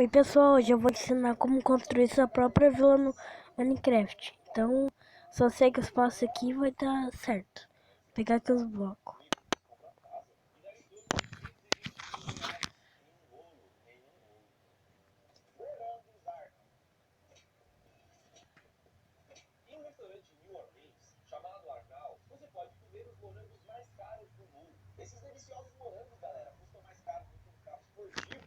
Oi pessoal, hoje eu vou ensinar como construir sua própria vila no Minecraft. Então, só segue os passos aqui e vai dar certo. Vou pegar aqui os blocos. Em um restaurante em New Orleans, chamado Arnal, você pode comer os morangos mais caros do mundo. Esses deliciosos morangos, galera, custam mais caro do que um carro esportivo.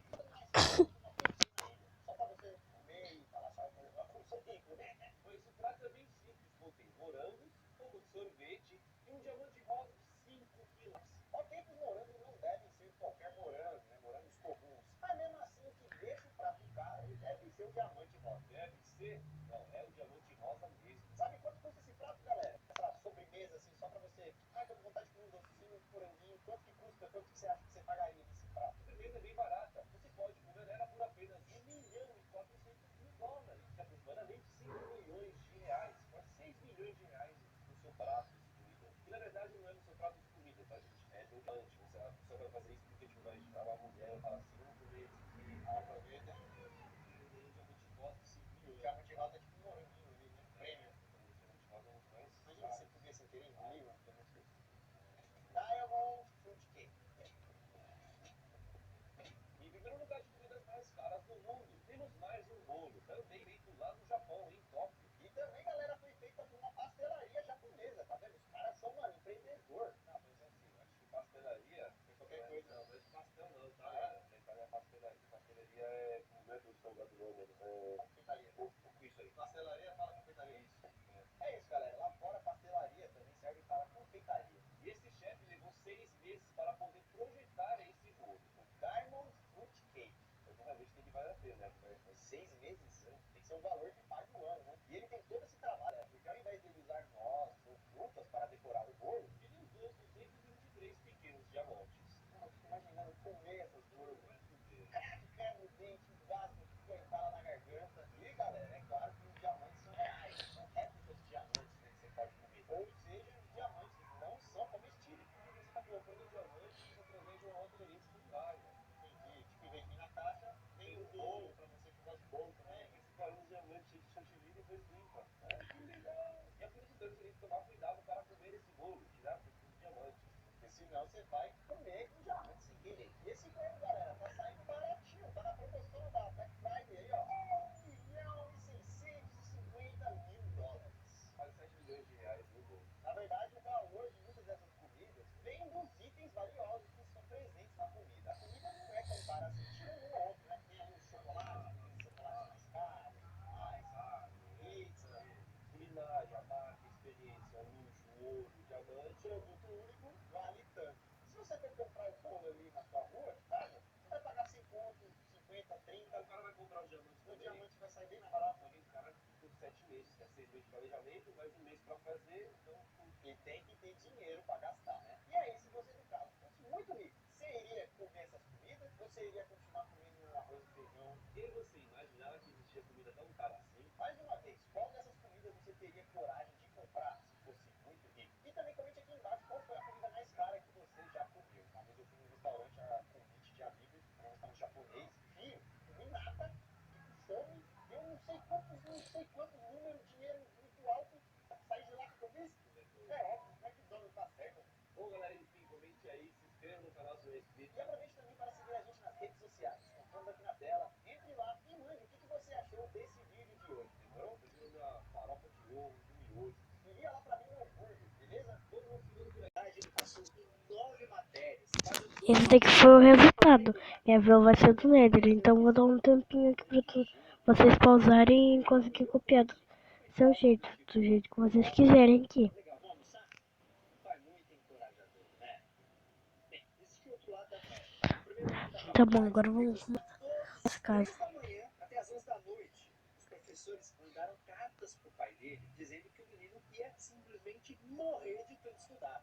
Só pra você comer e falar, só eu sou rico, né? Pois o prato é bem simples. Contém morangos, como de sorvete e um diamante rosa de 5 quilos. Ok que os morangos não devem ser qualquer morango, né? Morangos comuns. Mas mesmo assim, o que deixa o prato caro deve ser o diamante rosa. Deve ser? Não, é o diamante rosa mesmo. Sabe quanto custa esse prato, galera? Essa sobremesa, assim, só pra você... Ai, tô com vontade de comer um docinho, um moranguinho. Quanto que custa? Quanto que você acha que você pagaria nesse prato? A sobremesa é bem barata. Você pode comer ela por apenas US$ 1.400.000, que é aproximadamente 5 milhões de reais. Quase 6 milhões de reais no seu prato de comida. E na verdade não é no seu prato de comida, tá, gente? É no lanche. A pessoa vai fazer isso porque, tipo, vai chamar uma mulher e fala assim, vamos comer isso aqui. Ela aproveita e tem um diamante rosa de 5 milhões. O diamante rosa é tipo um moranguinho ali, né? Prêmio. O diamante rosa é um dos mais... Imagina você comer sem querer engolir um diamante desse. Diamond Fruit Cake. E em primeiro lugar de comidas mais caras do mundo, temos mais um bolo, também feito lá no Japão, em Tóquio. E também, galera, foi feita por uma pastelaria japonesa, tá vendo? Os caras são, mano, empreendedor. Não, mas assim, eu acho que pastelaria... Qualquer coisa. Não, mas pastel não, tá? É pastelaria. Pastelaria é... Não é do salgado não, mano. É... Confeitaria. Isso aí. Pastelaria fala confeitaria. Isso. É isso, galera. Lá fora, pastelaria também serve para confeitaria. E esse chefe levou 6 meses para poder projetar esse bolo. O Diamond Fruit Cake. Então, realmente tem que valer a pena, né? Mas 6 meses, né? Tem que ser um valor que pague o ano, né? E ele tem todo esse trabalho, né? Porque ao invés de ele usar nozes ou frutas para decorar o bolo, ele usou 223 pequenos diamantes. Eu fico imaginando comer essas coisas. Que quebra o dente, engasga, fica entala na garganta. E, galera, é claro que os diamantes são reais, são réplicas de diamantes, né, que você pode comer. Ou seja, os diamantes não são comestíveis. Você está colocando diamantes através de uma outra linha secundária. Entendi. Tipo, em vez de vir na caixa, tem o bolo, pra você que gosta de bolo também. Você faz um diamante de chantilly e depois limpa. Ah, que legal. E é por isso que você tem que tomar cuidado para comer esse bolo, tirar os diamantes. Porque senão você vai comer um diamante sem querer. E esse prêmio, galera, tá saindo baratinho. Tá na promoção da Black Friday aí, ó. $1.650.000. Quase 7 milhões de reais no bolo. Na verdade, o valor de muitas dessas comidas vem dos itens valiosos que estão presentes na comida. A comida não é tão cara assim, tirando um ou outro, né? Tem ali os chocolates, aqueles chocolates mais caros, pizza, culinária, marca, experiência, luxo, ouro, diamante, produto único, vale tanto. Se você for comprar o bolo ali na sua rua, de casa, você vai pagar 100 conto, 50, 30. O cara vai comprar os diamantes também. O diamante vai sair bem mais barato. Só que esse cara por 7 meses, que é 6 meses de planejamento, mais um mês pra fazer, então... E tem que ter dinheiro pra gastar, né? E aí, se você, no caso, fosse muito rico, você iria comer essas comidas? Você iria continuar comendo arroz e feijão? E você imaginava que existia comida tão cara assim? Mais uma vez, qual dessas comidas você teria coragem de comprar se fosse muito rico? E também comente aqui embaixo qual foi a comida mais cara que você já comeu. Uma vez eu fui num restaurante a convite de amigos, era um restaurante japonês, e comi nada, fiquei com fome, deu não sei quantos números, dinheiro muito alto, saí de lá com isso. É óbvio, o McDonald's tá certo. Bom, galera, enfim, comente aí, se inscreva no canal se não é inscrito. E aproveite também para seguir a gente nas redes sociais, contando aqui na tela. Entre lá e mande o que você achou desse vídeo de hoje, demorou? Prefiro uma farofa de ovo, de miojo. Envia lá pra mim no hambúrguer, beleza? Todo mundo seguindo por aí. Ele passou em 9 matérias. Esse daqui foi o resultado. Minha vila vai ser do Nether, então vou dar um tempinho aqui pra vocês pausarem e conseguir copiar do seu jeito, do jeito que vocês quiserem aqui. Tá bom, agora vamos começar as casas. Até às 11 da noite, os professores mandaram cartas pro pai dele, dizendo que o menino ia simplesmente morrer de tanto estudar.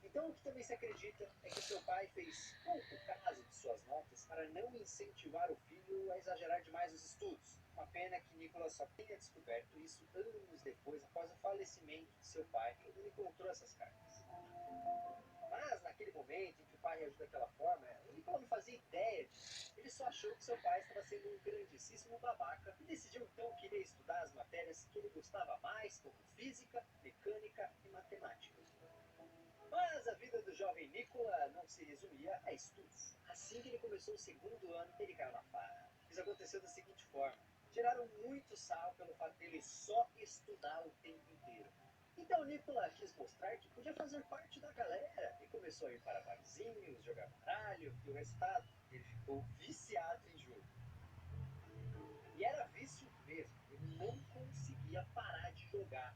Então, o que também se acredita é que seu pai fez pouco caso de suas notas para não incentivar o filho a exagerar demais os estudos. Uma pena que Nicholas só tenha descoberto isso anos depois, após o falecimento de seu pai, quando ele encontrou essas cartas. Mas, naquele momento em que o pai reagiu daquela forma, o Nicholas não fazia ideia disso. Ele só achava achou que seu pai estava sendo um grandíssimo babaca e decidiu então que iria estudar as matérias que ele gostava mais, como física, mecânica e matemática. Mas a vida do jovem Nikola não se resumia a estudos. Assim que ele começou o segundo ano, ele caiu na farra. Isso aconteceu da seguinte forma: tiraram muito sarro pelo fato dele só estudar o tempo inteiro. Então Nikola quis mostrar que podia fazer parte da galera e começou a ir para barzinhos, jogar baralho, e o resultado, ele ficou viciado em jogo. E era vício mesmo, ele não conseguia parar de jogar.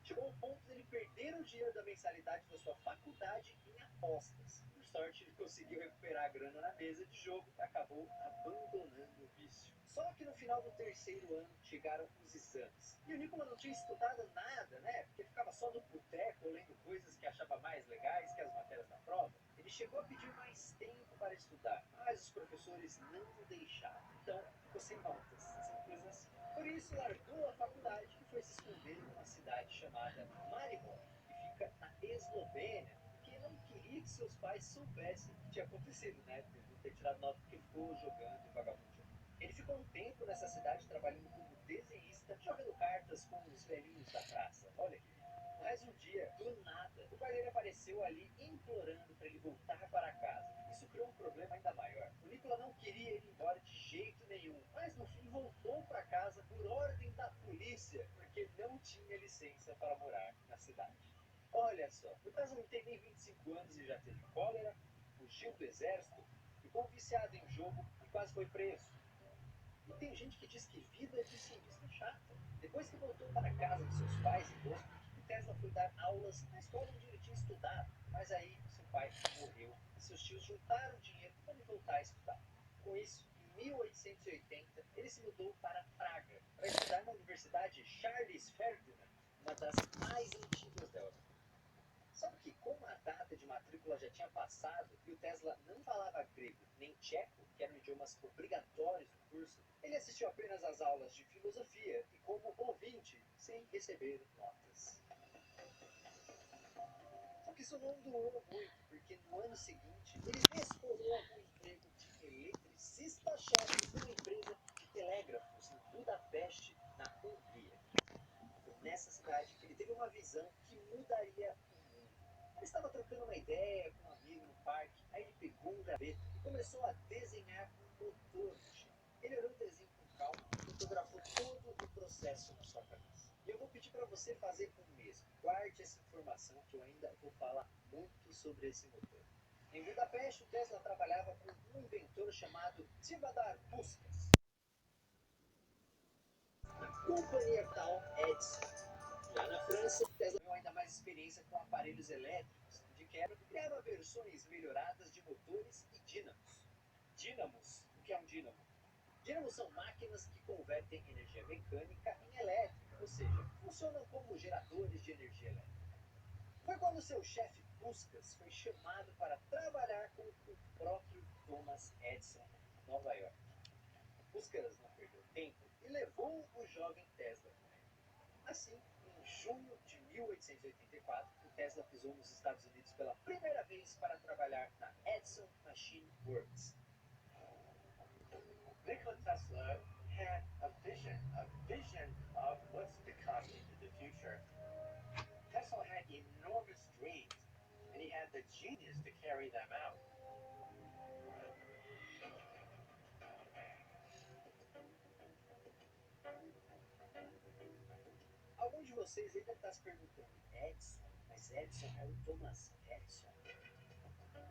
Chegou ao ponto dele perder o dinheiro da mensalidade da sua faculdade em apostas. Por sorte, ele conseguiu recuperar a grana na mesa de jogo e acabou abandonando o vício. Só que no final do terceiro ano chegaram os exames. E o Nikola não tinha estudado nada, né? Porque ficava só no boteco lendo coisas que achava mais legais que as matérias da prova. Ele chegou a pedir mais tempo para estudar, mas os professores não deixaram. Então, ficou sem notas. Simples assim. Por isso, largou a faculdade e foi se esconder numa cidade chamada Maribor, que fica na Eslovênia, porque não queria que seus pais soubessem o que tinha acontecido, né? Por não ter tirado nota porque ficou jogando e vagabundando. Ele ficou um tempo nessa cidade trabalhando como desenhista, jogando cartas com os velhinhos da praça. Olha que lindo. Mas um dia, do nada, o pai dele apareceu ali implorando para ele voltar para casa. Isso criou um problema ainda maior. O Nikola não queria ir embora de jeito nenhum, mas no fim voltou para casa por ordem da polícia, porque não tinha licença para morar na cidade. Olha só, o Tesla não tem nem 25 anos e já teve cólera, fugiu do exército, ficou viciado em jogo e quase foi preso. E tem gente que diz que vida de cientista é chata. Depois que voltou para casa de seus pais em Boston, o Tesla foi dar aulas na escola onde ele tinha estudado. Mas aí seu pai morreu e seus tios juntaram dinheiro para ele voltar a estudar. Com isso, em 1880, ele se mudou para Praga para estudar na Universidade Charles Ferdinand, uma das mais antigas da Europa. Só que, como a data de matrícula já tinha passado e o Tesla não falava grego nem tcheco, que eram idiomas obrigatórios no curso, ele assistiu apenas às aulas de filosofia e como ouvinte, sem receber notas. Só que isso não durou muito, porque no ano seguinte ele escolheu um emprego de eletricista-chefe numa empresa de telégrafos em Budapeste, na Hungria. Foi nessa cidade que ele teve uma visão que mudaria o mundo. Ele estava trocando uma ideia com um amigo no parque, aí ele pegou um graveto e começou a desenhar um motor no chão. Ele olhou o desenho com calma e fotografou todo o processo na sua cabeça. E eu vou pedir para você fazer o mesmo. Guarde essa informação que eu ainda vou falar muito sobre esse motor. Em Budapeste, o Tesla trabalhava com um inventor chamado Tivadar Puskas. Companhia tal Edison. Já na França, Tesla ganhou ainda mais experiência com aparelhos elétricos, de quebra, criava versões melhoradas de motores e dínamos. Dínamos? O que é um dínamo? Dínamos são máquinas que convertem energia mecânica em elétrica, ou seja, funcionam como geradores de energia elétrica. Foi quando seu chefe Puskas foi chamado para trabalhar com o próprio Thomas Edison em Nova York. Puskas não perdeu tempo e levou o jovem Tesla com ele. Assim, em junho de 1884, o Tesla pisou nos Estados Unidos pela primeira vez para trabalhar na Edison Machine Works. Nikola Tesla had a vision of what's to come into the future. Tesla had enormous dreams, and he had the genius to carry them out. Alguns de vocês ainda está se perguntando, Edison? Mas Edison é o Thomas Edison?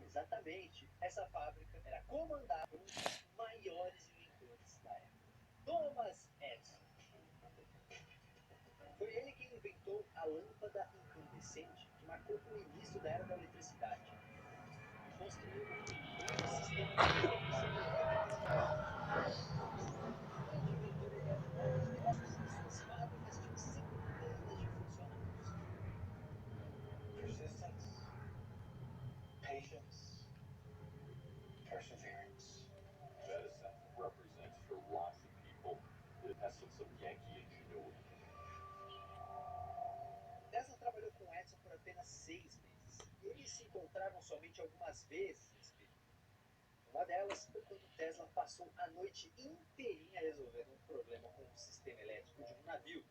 Exatamente, essa fábrica era comandada por um dos maiores inventores da época, Thomas Edison. Foi ele quem inventou a lâmpada incandescente, que marcou o início da era da eletricidade. Construiu um grande sistema de distribuição elétrica no mundo. Um grande inventor ele era enorme, e suas fábricas tinham centenas de funcionários. Persistence, patience, perseverance. Medicine represents for lots of people the essence of Yankee ingenuity. Tesla trabalhou com Edison por apenas 6 meses. Eles se encontraram somente algumas vezes nesse período. Uma delas foi quando Tesla passou a noite inteirinha resolvendo um problema com o sistema elétrico de um navio.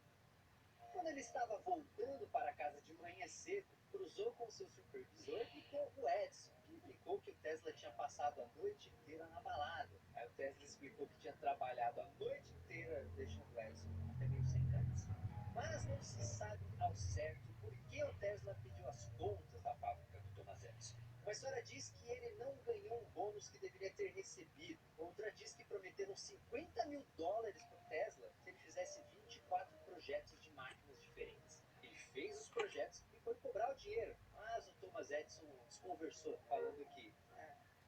Quando ele estava voltando para casa de manhã cedo, cruzou com seu supervisor e com o Edison, que implicou que o Tesla tinha passado a noite inteira na balada. Aí o Tesla explicou que tinha trabalhado a noite inteira, deixando o Edison até meio sem graça. Mas não se sabe ao certo por que o Tesla pediu as contas da fábrica do Thomas Edison. Uma história diz que ele não ganhou um bônus que deveria ter recebido. Outra diz que prometeram $50 mil para o Tesla se ele fizesse 24 projetos de máquinas diferentes. Ele fez os projetos e foi cobrar o dinheiro, mas o Thomas Edison desconversou, falando que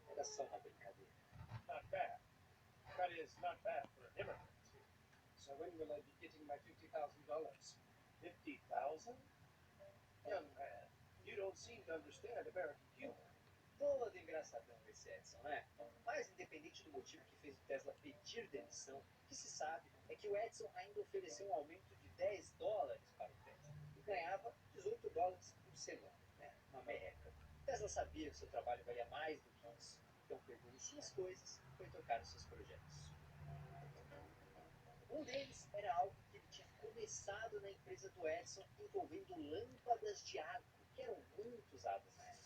era só uma brincadeira. Not bad. That is not bad for an immigrant. So when will I be getting my $50,000? 50,000? Young man, you don't seem to understand American humor. Todo engraçadão esse Edison, né? Mas independente do motivo que fez o Tesla pedir demissão, o que se sabe é que o Edison ainda ofereceu um aumento de $10 para o Tesla e ganhava $18 por semana, né? Uma merreca. O Tesla sabia que seu trabalho valia mais do que isso, então pegou suas coisas e foi tocar os seus projetos. Um deles era algo que ele tinha começado na empresa do Edison envolvendo lâmpadas de arco, que eram muito usadas na época.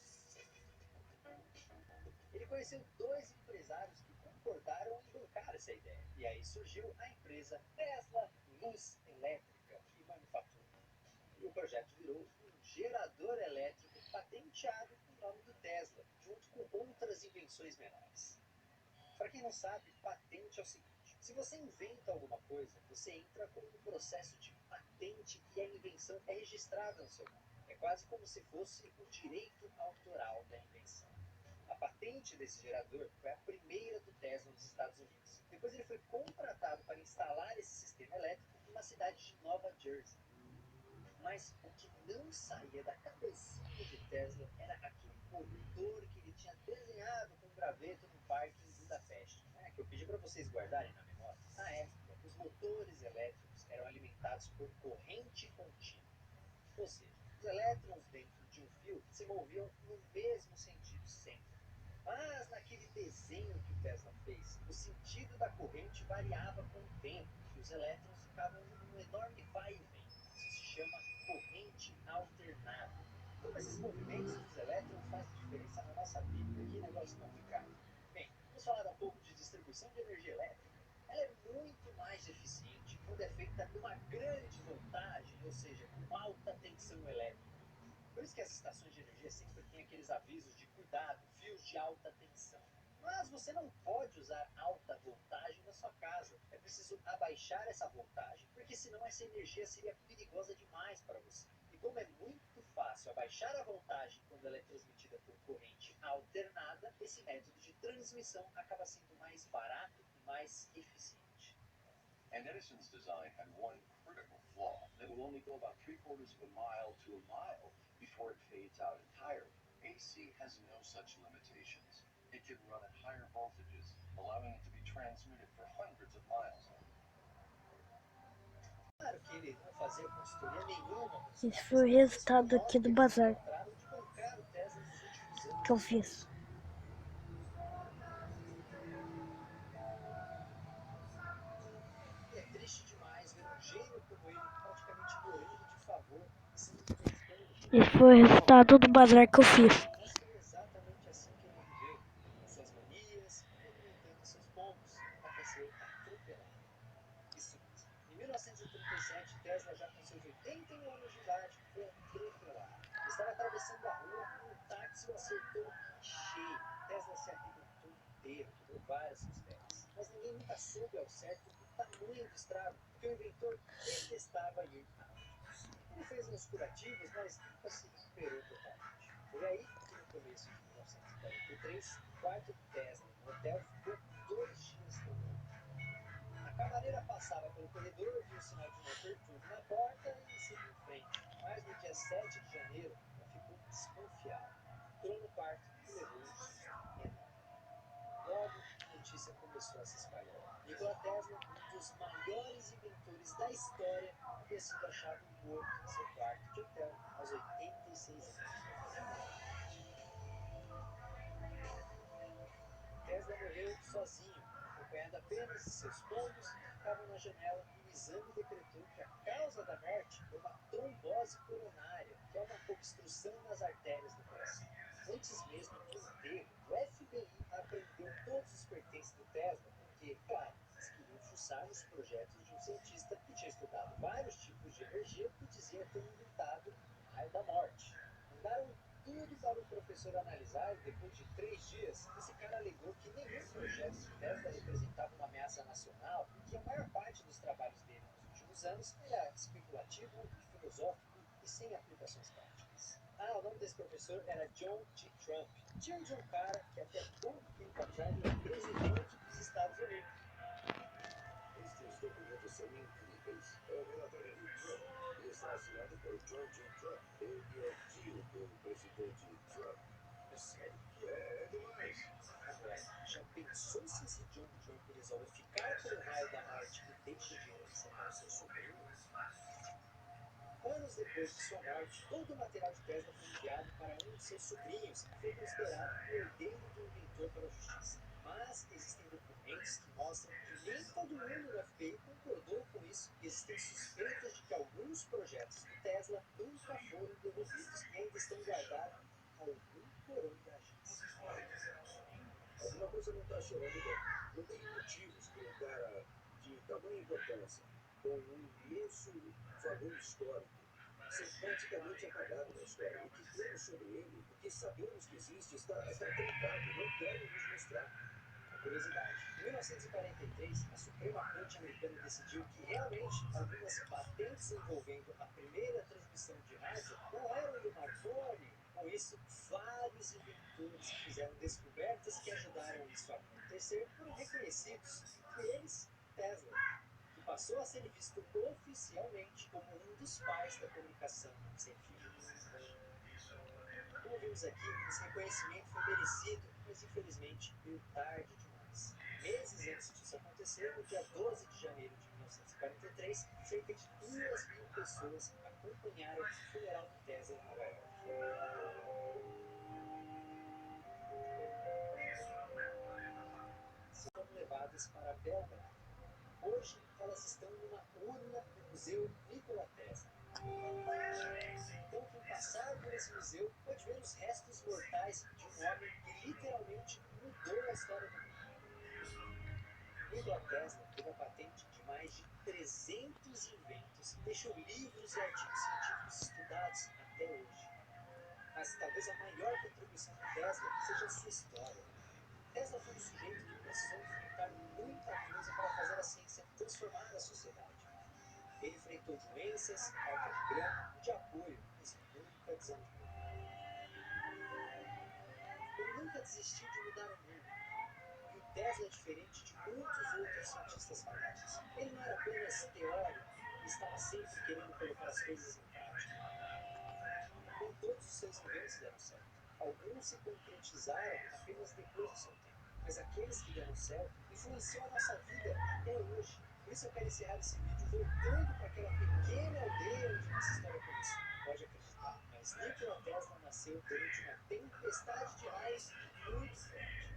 Ele conheceu dois empresários que concordaram em bancar essa ideia. E aí surgiu a empresa Tesla Luz Elétrica e Manufatura. E o projeto virou um gerador elétrico patenteado com o nome do Tesla, junto com outras invenções menores. Para quem não sabe, patente é o seguinte: se você inventa alguma coisa, você entra com um processo de patente e a invenção é registrada no seu nome. É quase como se fosse o direito autoral da invenção. A patente desse gerador foi a primeira do Tesla nos Estados Unidos. Depois ele foi contratado para instalar esse sistema elétrico numa cidade de Nova Jersey. Mas o que não saía da cabecinha de Tesla era aquele motor que ele tinha desenhado com graveto no parque em Budapeste, que eu pedi para vocês guardarem na memória. Na época, os motores elétricos eram alimentados por corrente contínua. Ou seja, os elétrons dentro de um fio se moviam no mesmo sentido sempre. Mas naquele desenho que o Tesla fez, o sentido da corrente variava com o tempo e os elétrons ficavam num enorme vai e vem. Isso se chama corrente alternada. Como esses movimentos dos elétrons fazem diferença na nossa vida? Que negócio complicado. Bem, vamos falar um pouco de distribuição de energia elétrica. Ela é muito mais eficiente quando é feita numa grande voltagem, ou seja, com alta tensão elétrica. Por isso que as estações de energia sempre têm aqueles avisos de cuidado, fios de alta tensão. Mas você não pode usar alta voltagem na sua casa. É preciso abaixar essa voltagem, porque senão essa energia seria perigosa demais para você. E como é muito fácil abaixar a voltagem quando ela é transmitida por corrente alternada, esse método de transmissão acaba sendo mais barato e mais eficiente. And Edison's design had one critical flaw that will only go about 3/4 of a mile to a mile before it fades out entirely. AC has no such limitations. It can run at higher voltages, allowing it to be transmitted for hundreds of miles. Claro que ele não fazia consultoria nenhuma. Esse foi o resultado aqui do bazar que eu fiz. É triste demais ver um gênio como ele praticamente morrendo de favor e sendo criticado. Esse foi o resultado do bazar que eu fiz. Mas foi exatamente assim que ele viveu, com suas manias, movimentando seus pombos, até ser atropelado. Isso mesmo. Em 1937, Tesla, já com seus 81 anos de idade, foi atropelado. Ele estava atravessando a rua e um táxi o acertou em cheio. Tesla se arrebentou inteiro, quebrou várias suas, mas ninguém nunca soube ao certo o tamanho do estrago, porque o inventor detestava ir a médicos. Ele fez uns curativos, mas nunca se recuperou totalmente. Foi aí que, no começo de 1943, o quarto de Tesla no hotel ficou 2 dias tomando. A camareira passava pelo corredor, viu o sinal de não ter tudo na porta e seguiu em frente. Mas no dia 7 de janeiro, ela ficou desconfiada. Entrou no quarto e levou um susto enorme. Logo, a notícia começou a se espalhar. Nikola Tesla, um dos maiores inventores da história, havia sido achado morto em seu quarto de hotel aos 86 anos. Tesla morreu sozinho, acompanhado apenas de seus pombos que ficavam na janela, e o exame decretou que a causa da morte foi uma trombose coronária, que é uma obstrução nas artérias do coração. Antes mesmo do enterro, o FBI apreendeu todos os pertences do Tesla, porque, claro, eles queriam fuçar nos projetos de um cientista que tinha estudado vários tipos de energia e dizia ter inventado o raio da morte. Mandaram tudo para o professor analisar e depois de 3 dias, esse cara alegou que nenhum projeto de Tesla representava uma ameaça nacional e que a maior parte dos trabalhos dele nos últimos anos era especulativo e filosófico e sem aplicações práticas. O nome desse professor era John T. Trump, tio de um cara que até pouco tempo atrás era presidente dos Estados Unidos. Estes documentos são incríveis. É o relatório do Trump e está assinado por John J. Trump. Ele é tio do presidente Trump. É sério? É demais. Agora, já pensou se esse John Trump resolve ficar com o raio da morte e deixa de herança para o seu sobrinho? Anos depois de sua morte, todo o material de Tesla foi enviado para um de seus sobrinhos e foi considerado o herdeiro do inventor pela justiça. Mas existem documentos que mostram que nem todo mundo no FBI concordou com isso e existem suspeitas de que alguns projetos do Tesla nunca foram devolvidos e ainda estão guardados em algum porão da agência. Alguma coisa não está cheirando bem. Não tem motivos para um cara de tamanha importância, com um imenso valor histórico, ser praticamente apagado da história. O que temos sobre ele, o que sabemos que existe, está trancado, não querem nos mostrar. Uma curiosidade, em 1943, a Suprema Corte americana decidiu que realmente algumas patentes envolvendo a primeira transmissão de rádio não eram do Marconi. Com isso, vários inventores que fizeram descobertas que ajudaram isso a acontecer foram reconhecidos, entre eles Tesla, que passou a ser visto oficialmente como um dos pais da comunicação sem fio. Como vimos aqui, esse reconhecimento foi merecido, mas infelizmente veio tarde demais. Meses antes disso acontecer, no dia 12 de janeiro de 1943, cerca de 2.000 pessoas acompanharam o funeral do Tesla em Nova York. Foram levadas para Belgrado. Hoje, elas estão numa urna no Museu Nikola Tesla. Então, quem passar por esse museu pode ver os restos mortais de um homem que literalmente mudou a história do mundo. Nikola Tesla teve a patente de mais de 300 inventos e deixou livros e artigos científicos estudados até hoje. Mas talvez a maior contribuição do Tesla seja a sua história. Tesla foi um sujeito que precisou enfrentar muita coisa para fazer a ciência transformar a sociedade. Ele enfrentou doenças, falta de grana e de apoio, mas nunca desanimou. Ele nunca desistiu de mudar o mundo. E o Tesla é diferente de muitos outros cientistas famosos. Ele não era apenas teórico, ele estava sempre querendo colocar as coisas em prática. Nem todos os seus inventos deram certo. Alguns se concretizaram apenas depois do seu tempo. Mas aqueles que deram certo influenciam a nossa vida até hoje. Por isso eu quero encerrar esse vídeo voltando para aquela pequena aldeia onde nossa história começou. Pode acreditar, mas Nikola Tesla nasceu durante uma tempestade de raios muito forte.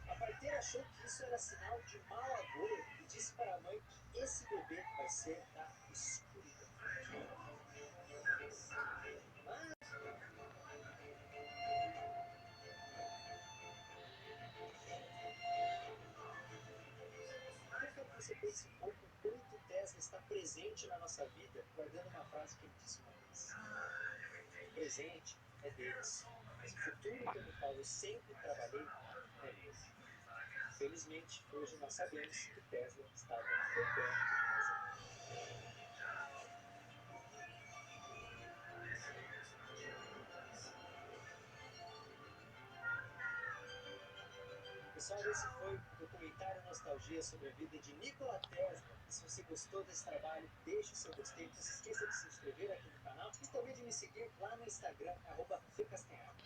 A parteira achou que isso era sinal de mau agouro e disse para a mãe que esse bebê vai ser da escuridão. Mas eu quero que você pense um pouco o quanto Tesla está presente na nossa vida, guardando uma frase que ele disse uma vez. O presente é deles, mas o futuro pelo qual eu sempre trabalhei é meu. Felizmente, hoje nós sabemos que Tesla estava coberto de razão. Pessoal, esse foi o documentário Nostalgia sobre a vida de Nikola Tesla. E se você gostou desse trabalho, deixe o seu gostei. Não se esqueça de se inscrever aqui no canal e também de me seguir lá no Instagram, @fcastanharo.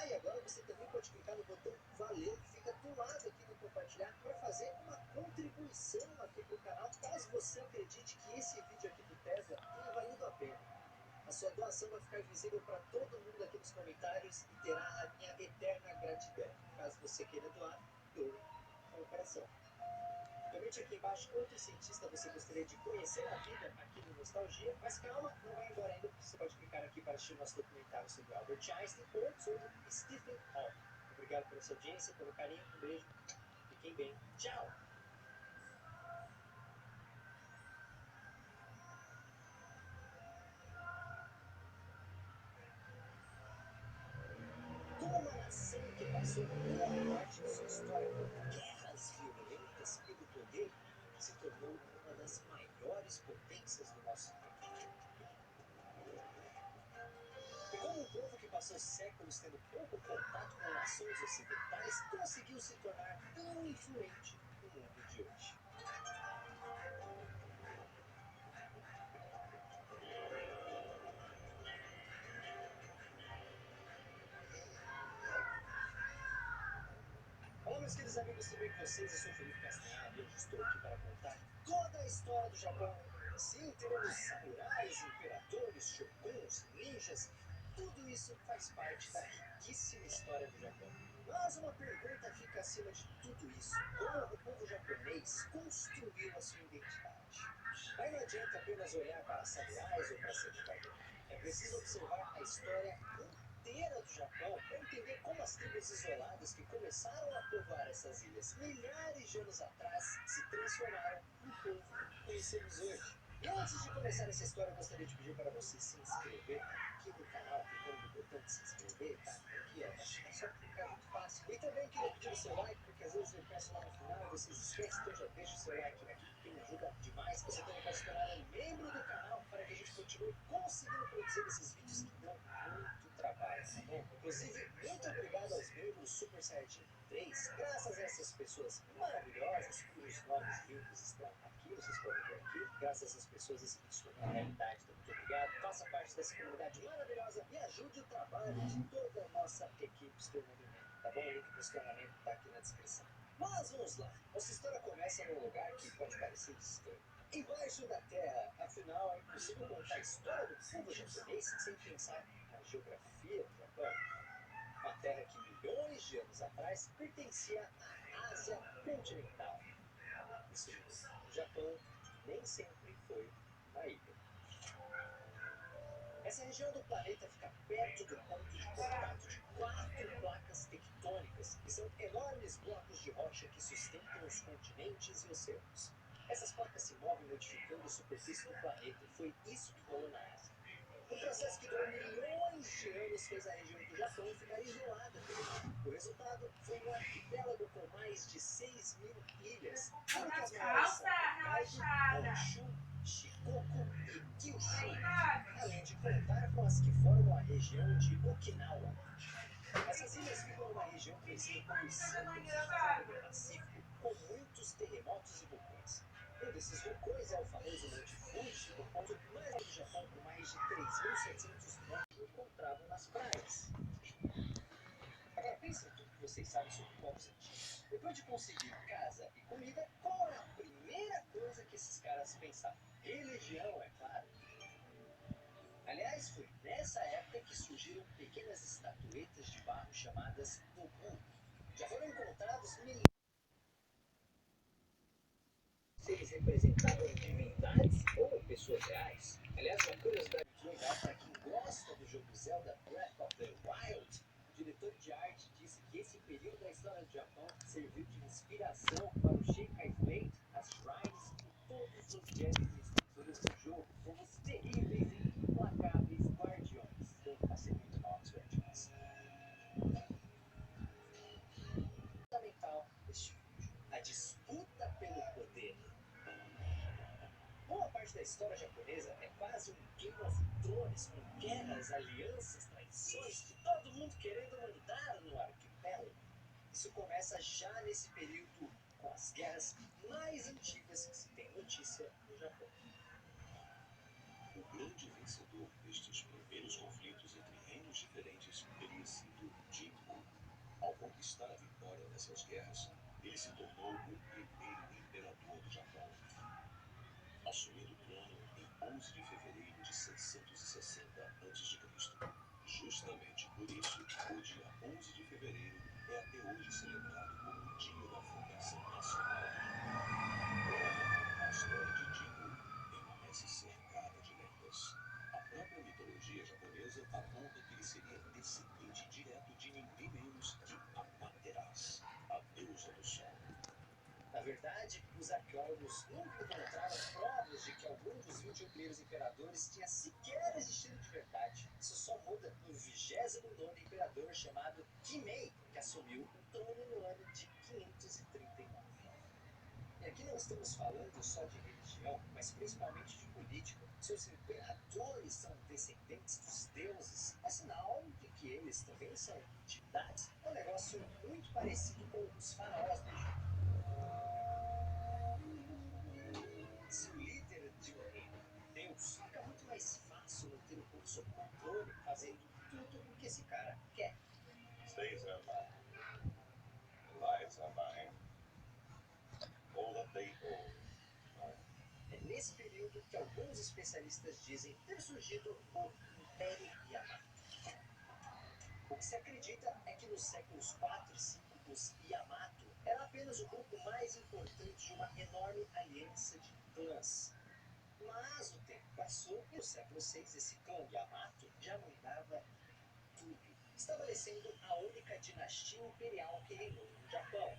E agora você também pode clicar no botão Valeu, que fica do lado aqui do compartilhar, para fazer uma contribuição aqui para o canal, caso você acredite que esse vídeo aqui do Tesla tenha valido a pena. A sua doação vai ficar visível para todo mundo aqui nos comentários e terá a minha eterna gratidão. Caso você queira doar, dor no coração. Comente aqui embaixo outro cientista você gostaria de conhecer na vida aqui no Nostalgia, mas calma, não vai embora ainda, porque você pode clicar aqui para assistir nosso documentário sobre Albert Einstein ou sobre Stephen Hawking. Obrigado pela sua audiência, pelo carinho, um beijo, fiquem bem, tchau! Como uma nação que passou boa parte de sua história por guerras violentas pelo poder, se tornou uma das maiores potências do nosso tempo. E como um povo que passou séculos tendo pouco contato com nações ocidentais, conseguiu se tornar tão influente no mundo de hoje. Olá, meus queridos amigos, tudo bem com vocês? Eu sou o Felipe Castanhari e hoje estou aqui para contar toda a história do Japão. Sim, teremos samurais, imperadores, shoguns, ninjas. Tudo isso faz parte da riquíssima história do Japão. Mas uma pergunta fica acima de tudo isso: como o povo japonês construiu a sua identidade? Aí não adianta apenas olhar para samurais ou para samurais. É preciso observar a história inteira do Japão para entender como as tribos isoladas que começaram a povoar essas ilhas milhares de anos atrás se transformaram no povo que conhecemos hoje. E antes de começar essa história, eu gostaria de pedir para você se inscrever aqui no canal, clicando no botão de se inscrever, tá? Aqui, ó, é só clicar, muito fácil. E também queria pedir o seu like, porque às vezes eu peço lá no final e vocês esquecem, então já deixa o seu like aqui, porque me ajuda demais. Você também pode se tornar um membro do canal para que a gente continue conseguindo produzir esses vídeos que dão muito trabalho, tá bom? Inclusive, muito obrigado aos membros Super Saiyajin 3, graças a essas pessoas maravilhosas, cujos nomes lindos estão aqui, vocês podem ver aqui. Graças a essas pessoas, esse vídeo se tornou realidade, então muito obrigado. Faça parte dessa comunidade maravilhosa e ajude o trabalho de toda a nossa equipe se tornando membro, tá bom? O link para se tornar membro está aqui na descrição. Mas vamos lá, nossa história começa num lugar que pode parecer distante. Embaixo da terra, afinal, é impossível contar a história do povo japonês sem pensar na geografia do Japão. Uma terra que milhões de anos atrás pertencia à Ásia continental. Isso mesmo, o Japão nem sempre foi uma ilha. Essa região do planeta fica perto do ponto de contato de 4 placas tectônicas, que são enormes blocos de rocha que sustentam os continentes e oceanos. Essas placas se movem modificando a superfície do planeta e foi isso que rolou na Ásia. Um processo que durou milhões de anos fez a região do Japão ficar isolada pelo mar. O resultado foi um arquipélago com mais de 6.000 ilhas, sendo que as maiores são Hokkaido, Honshu, Shikoku e Kyushu, além de contar com as que formam a região de Okinawa. Essas ilhas ficam numa região conhecida como Centro do Pacífico, com muitos terremotos e vulcões. Um desses vulcões é o famoso Monte Fuji, o ponto mais alto do Japão, com mais de 3.700 metros encontrado nas praias. Agora pense em tudo que vocês sabem sobre povos antigos. Depois de conseguir casa e comida, qual é a primeira coisa que esses caras pensaram? Religião, é claro. Aliás, foi nessa época que surgiram pequenas estatuetas de barro chamadas Ogu. Já foram encontrados milhares. Eles representavam divindades ou pessoas reais. Aliás, uma curiosidade legal para quem gosta do jogo Zelda Breath of the Wild, o diretor de arte disse que esse período da história do Japão serviu de inspiração para o Sheikah Slate, as shrines e todos os gestos e estruturas do jogo, como os terríveis e implacáveis guardiões. Eu passei muito mal nos guardiões. Fundamental deste vídeo: a disputa pelo poder. Boa parte da história japonesa é quase um Game of Thrones, com guerras, alianças, traições e todo mundo querendo mandar no arquipélago. Isso começa já nesse período, com as guerras mais antigas que se tem notícia no Japão. O grande vencedor destes primeiros conflitos entre reinos diferentes teria sido Jimmu. Ao conquistar a vitória nessas guerras, ele se tornou o primeiro imperador do Japão, assumindo o trono em 11 de fevereiro de 660 a.C. Justamente por isso, o dia 11 de fevereiro é até hoje celebrado como o Dia da Fundação Nacional do Japão. A história de Jingu permanece cercada de lendas. A própria mitologia japonesa aponta que ele seria descendente direto de ninguém menos que Amaterasu, a deusa do sol. Na verdade, os arqueólogos nunca encontraram provas de que algum dos 21 primeiros imperadores tinha sequer existido de verdade. Isso só muda no 29º imperador chamado Kimei, que assumiu o trono no ano de 539. E aqui não estamos falando só de religião, mas principalmente de política. Seus imperadores são descendentes dos deuses, é sinal de que eles também são divindades. É um negócio muito parecido com os faraós do Egito. Se o líder de um reino é Deus, fica muito mais fácil manter o povo sob controle, fazendo tudo o que esse cara quer. Stays are mine. Lives are mine. All that they own. É nesse período que alguns especialistas dizem ter surgido o Império Yamato. O que se acredita é que nos séculos 4 e 5, os Yamato eram apenas o grupo mais importante de uma enorme aliança de clãs. Mas o tempo passou e no século 6 esse clã Yamato já mandava tudo, estabelecendo a única dinastia imperial que reinou no Japão.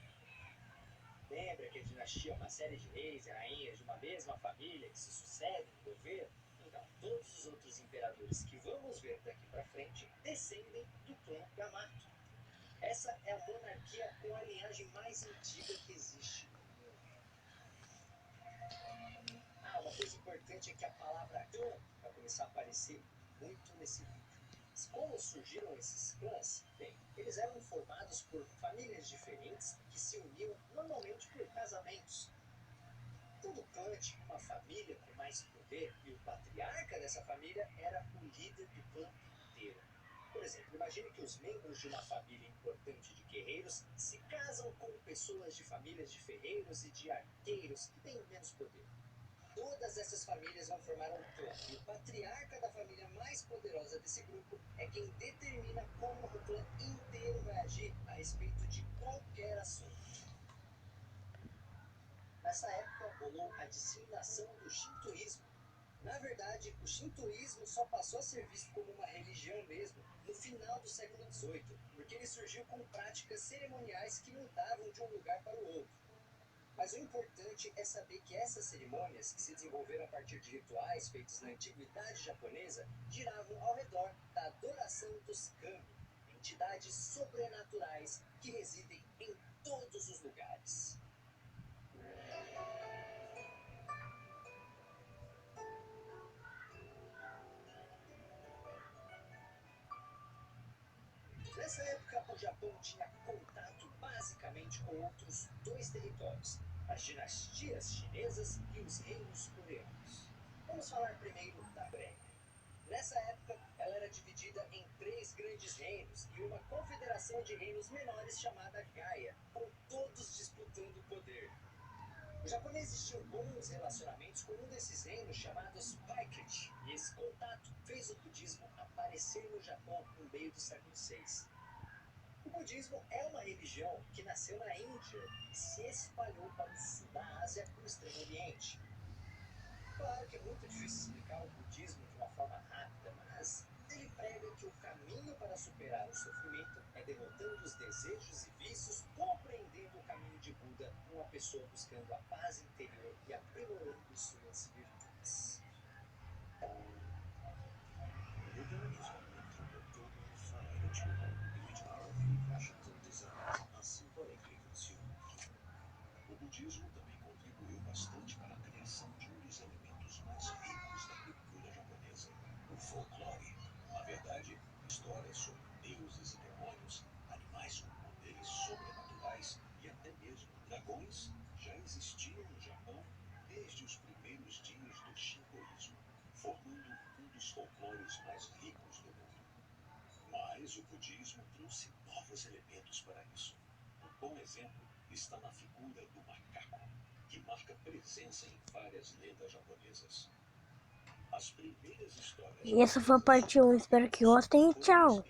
Lembra que a dinastia é uma série de reis e rainhas de uma mesma família que se sucedem no governo? Então, todos os outros imperadores que vamos ver daqui para frente descendem do clã Yamato. Essa é a monarquia com a linhagem mais antiga que existe no mundo. Uma coisa importante é que a palavra clã vai começar a aparecer muito nesse vídeo. Como surgiram esses clãs? Bem, eles eram formados por famílias diferentes que se uniam normalmente por casamentos. Todo clã tinha uma família com mais poder e o patriarca dessa família era o líder do clã inteiro. Por exemplo, imagine que os membros de uma família importante de guerreiros se casam com pessoas de famílias de ferreiros e de arqueiros que têm menos poder. Todas essas famílias vão formar um clã, e o patriarca da família mais poderosa desse grupo é quem determina como o clã inteiro vai agir a respeito de qualquer assunto. Nessa época rolou a disseminação do shintoísmo. Na verdade, o shintoísmo só passou a ser visto como uma religião mesmo no final do século XVIII, porque ele surgiu com práticas cerimoniais que mudavam de um lugar para o outro. Mas o importante é saber que essas cerimônias, que se desenvolveram a partir de rituais feitos na antiguidade japonesa, giravam ao redor da adoração dos kami, entidades sobrenaturais que residem em todos os lugares. Nessa época, o Japão tinha contato basicamente com outros dois territórios, as dinastias chinesas e os reinos coreanos. Vamos falar primeiro da Coreia. Nessa época, ela era dividida em 3 grandes reinos e uma confederação de reinos menores chamada Gaia, com todos disputando o poder. Os japoneses tinham bons relacionamentos com um desses reinos chamados Paikrit, e esse contato fez o budismo aparecer no Japão no meio do século VI. O budismo é uma religião que nasceu na Índia e se espalhou para o sul da Ásia e o Extremo Oriente. Claro que é muito difícil explicar o budismo de uma forma rápida, mas ele prega que o caminho para superar o sofrimento é derrotando os desejos e vícios, compreendendo o caminho de Buda, uma pessoa buscando a paz interior e aprimorando suas virtudes. Buddha is often interpreted in fire ritual, in which powerfully fashioned designs are symbolically consumed. O budismo também contribuiu bastante para a criação de um dos elementos mais ricos da cultura japonesa, o folclore. Na verdade, histórias sobre deuses e demônios, animais com poderes sobrenaturais e até mesmo dragões já existiam no Japão desde os primeiros dias do shintoísmo, formando um dos folclores mais ricos do mundo. Mas o budismo trouxe novos elementos para isso. Um bom exemplo está na figura do macaco, que marca presença em várias lendas japonesas. As primeiras histórias E essa foi a parte 1. Espero que gostem e tchau.